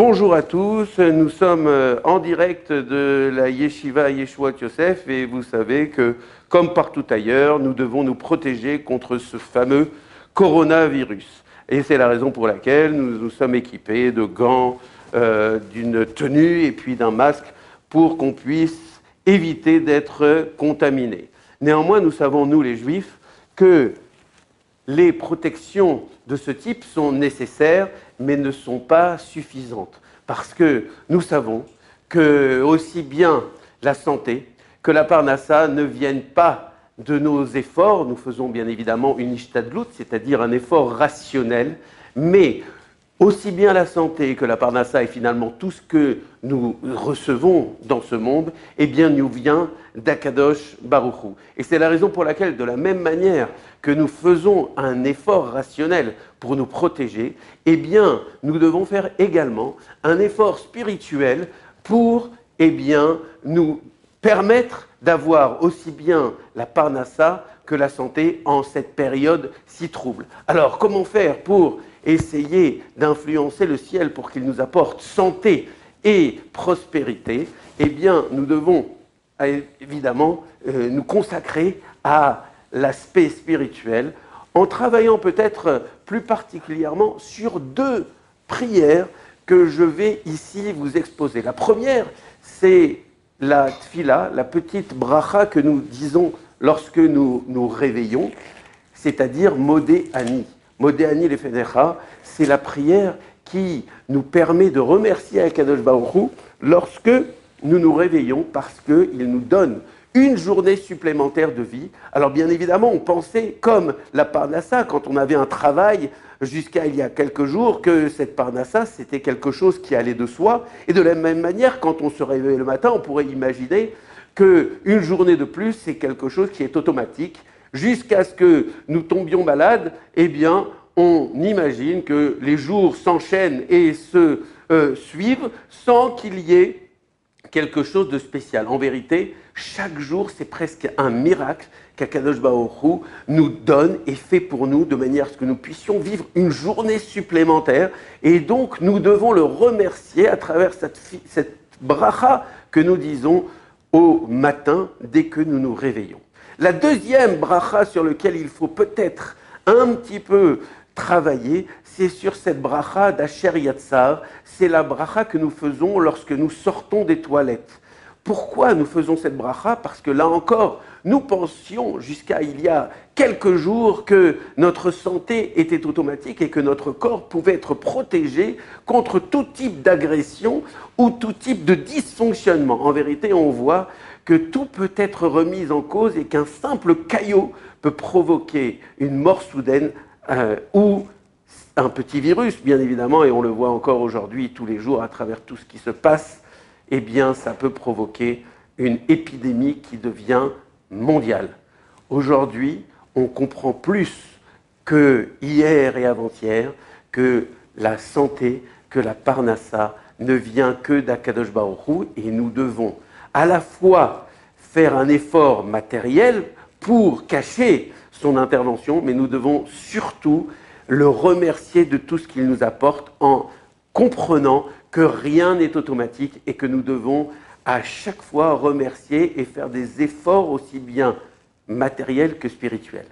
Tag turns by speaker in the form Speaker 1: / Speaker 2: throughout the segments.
Speaker 1: Bonjour à tous, nous sommes en direct de la Yeshiva Yeshuot Yosef et vous savez que, comme partout ailleurs, nous devons nous protéger contre ce fameux coronavirus. Et c'est la raison pour laquelle nous nous sommes équipés de gants, d'une tenue et puis d'un masque pour qu'on puisse éviter d'être contaminés. Néanmoins, nous savons, nous les Juifs, que les protections de ce type sont nécessaires, mais ne sont pas suffisantes. Parce que nous savons que aussi bien la santé que la parnassa ne viennent pas de nos efforts. Nous faisons bien évidemment une ishtadlout, c'est-à-dire un effort rationnel, mais aussi bien la santé que la parnassa et finalement tout ce que nous recevons dans ce monde, eh bien nous vient d'Akadosh Baruch Hu. Et c'est la raison pour laquelle, de la même manière que nous faisons un effort rationnel pour nous protéger, eh bien nous devons faire également un effort spirituel pour nous permettre d'avoir aussi bien la parnassa que la santé en cette période si trouble. Alors, comment faire pour essayer d'influencer le ciel pour qu'il nous apporte santé et prospérité? Eh bien, nous devons évidemment nous consacrer à l'aspect spirituel en travaillant peut-être plus particulièrement sur deux prières que je vais ici vous exposer. La première, c'est la tfila, la petite bracha que nous disons lorsque nous nous réveillons, c'est-à-dire Modé Ani. Modé Ani Lefenecha, c'est la prière qui nous permet de remercier Akadosh Baruch Hu lorsque nous nous réveillons parce qu'il nous donne une journée supplémentaire de vie. Alors bien évidemment, on pensait comme la parnassa, quand on avait un travail jusqu'à il y a quelques jours, que cette parnassa, c'était quelque chose qui allait de soi. Et de la même manière, quand on se réveille le matin, on pourrait imaginer qu'une journée de plus, c'est quelque chose qui est automatique. Jusqu'à ce que nous tombions malades, eh bien, on imagine que les jours s'enchaînent et se suivent sans qu'il y ait quelque chose de spécial. En vérité, chaque jour, c'est presque un miracle qu'Akadosh Baruch Hu nous donne et fait pour nous de manière à ce que nous puissions vivre une journée supplémentaire. Et donc, nous devons le remercier à travers cette bracha que nous disons au matin dès que nous nous réveillons. La deuxième bracha sur laquelle il faut peut-être un petit peu travailler, c'est sur cette bracha d'Asher Yatzar. C'est la bracha que nous faisons lorsque nous sortons des toilettes. Pourquoi nous faisons cette bracha? Parce que là encore, nous pensions jusqu'à il y a quelques jours que notre santé était automatique et que notre corps pouvait être protégé contre tout type d'agression ou tout type de dysfonctionnement. En vérité, on voit que tout peut être remis en cause et qu'un simple caillot peut provoquer une mort soudaine ou un petit virus, bien évidemment, et on le voit encore aujourd'hui, tous les jours, à travers tout ce qui se passe, eh bien, ça peut provoquer une épidémie qui devient mondiale. Aujourd'hui, on comprend plus que hier et avant-hier que la santé, que la parnassa ne vient que d'Akadosh Baruch Hu, et nous devons à la fois faire un effort matériel pour cacher son intervention, mais nous devons surtout le remercier de tout ce qu'il nous apporte en comprenant que rien n'est automatique et que nous devons à chaque fois remercier et faire des efforts aussi bien matériels que spirituels.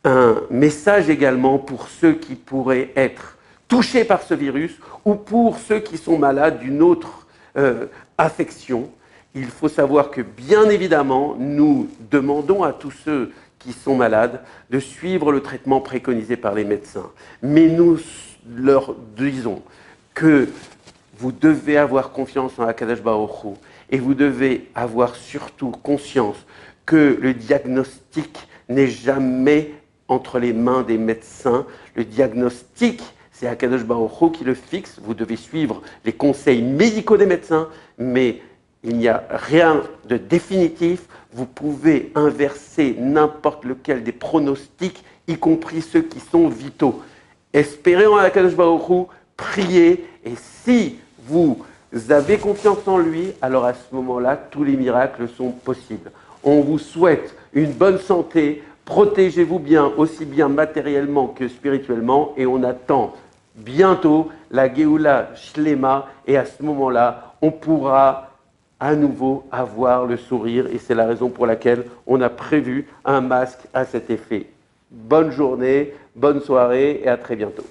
Speaker 1: Un message également pour ceux qui pourraient être touchés par ce virus ou pour ceux qui sont malades d'une autre affection. Il faut savoir que bien évidemment, nous demandons à tous ceux qui sont malades de suivre le traitement préconisé par les médecins. Mais nous leur disons que vous devez avoir confiance en Akadosh Baruch Hu et vous devez avoir surtout conscience que le diagnostic n'est jamais entre les mains des médecins. Le diagnostic, c'est Akadosh Baruch Hu qui le fixe. Vous devez suivre les conseils médicaux des médecins, mais il n'y a rien de définitif. Vous pouvez inverser n'importe lequel des pronostics, y compris ceux qui sont vitaux. Espérez en Akadosh Baruch Hu, priez, et si vous avez confiance en lui, alors à ce moment-là, tous les miracles sont possibles. On vous souhaite une bonne santé, protégez-vous bien, aussi bien matériellement que spirituellement, et on attend bientôt la Géoula Shlema, et à ce moment-là, on pourra à nouveau avoir le sourire, et c'est la raison pour laquelle on a prévu un masque à cet effet. Bonne journée, bonne soirée, et à très bientôt.